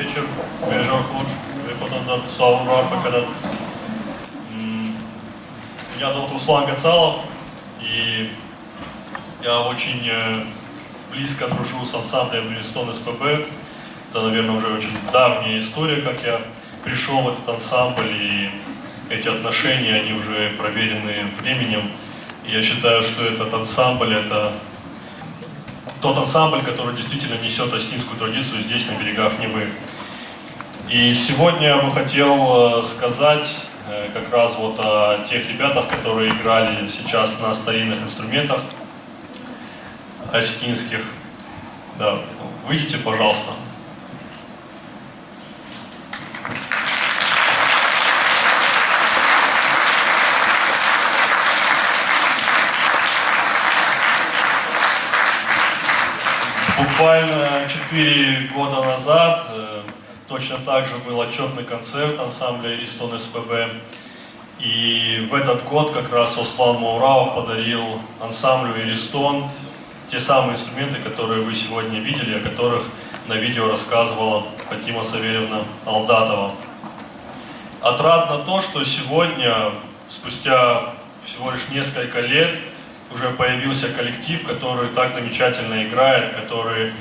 вечер. Biežāk lūdzu, преподаватель Слава Рафа. Меня зовут Руслан Гацалов, и я очень близко дружу с ансамблем Листон СПБ. Это, наверное, уже очень давняя история, как я пришел в этот ансамбль, и эти отношения, они уже проверены временем. И я считаю, что этот ансамбль, это тот ансамбль, который действительно несет астинскую традицию здесь, на берегах Невы. И сегодня я бы хотел сказать как раз вот о тех ребятах, которые играли сейчас на старинных инструментах астинских. Да, выйдите, пожалуйста. Буквально 4 года назад точно так же был отчетный концерт ансамбля Листон СПБ. И в этот год как раз Ослан Мауралов подарил ансамблю Листон те самые инструменты, которые вы сегодня видели, о которых на видео рассказывала Фатима Савельевна Алдатова. Отрадно то, что сегодня, спустя всего лишь несколько лет, уже появился коллектив, который так замечательно играет, который,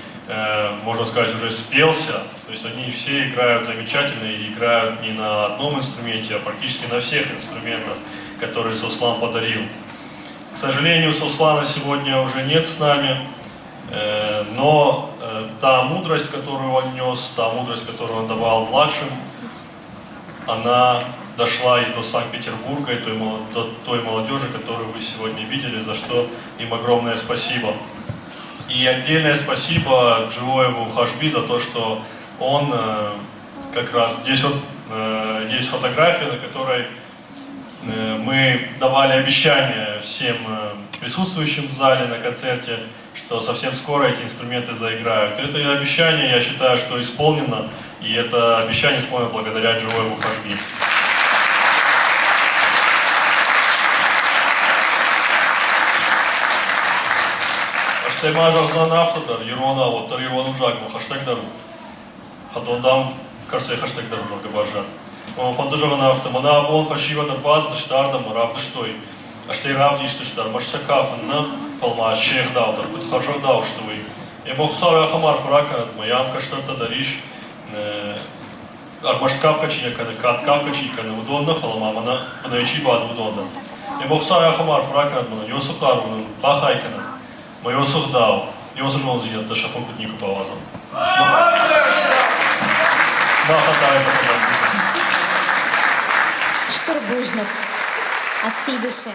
можно сказать, уже спелся. То есть они все играют замечательно и играют не на одном инструменте, а практически на всех инструментах, которые Сослан подарил. К сожалению, Сослана сегодня уже нет с нами, но та мудрость, которую он нес, та мудрость, которую он давал младшим, она дошла и до Санкт-Петербурга, и до той молодежи, которую вы сегодня видели, за что им огромное спасибо. И отдельное спасибо Дживоеву Хашби за то, что он как раз здесь вот есть фотография, на которой мы давали обещание всем присутствующим в зале на концерте, что совсем скоро эти инструменты заиграют. И это обещание, я считаю, что исполнено, и это обещание исполнено благодаря Дживоеву Хашби. Аштаймажа узан автодар, Ерона, вот Ерона ужагну, хаштагдару. Хатондам карсе хаштагдару жорга баржат. Пандужавана автомана абон фашива дарбаз даштардам равдаштой. Аштей равдиш даштар, машсакафанна, палма шех даудар, кутхажак дауштовый. И мохсара хамар фрака, маям каштарта дариш. Армашкав качинякана, каткав качинякана, удонна, фаламамана, панаичи бад удонна. И мохсара хамар фрака, мана, йосухару, бахайкана. Мое сухдал, его сужон зинят, да шафон кутнику повазом. Штурбужник от всей души.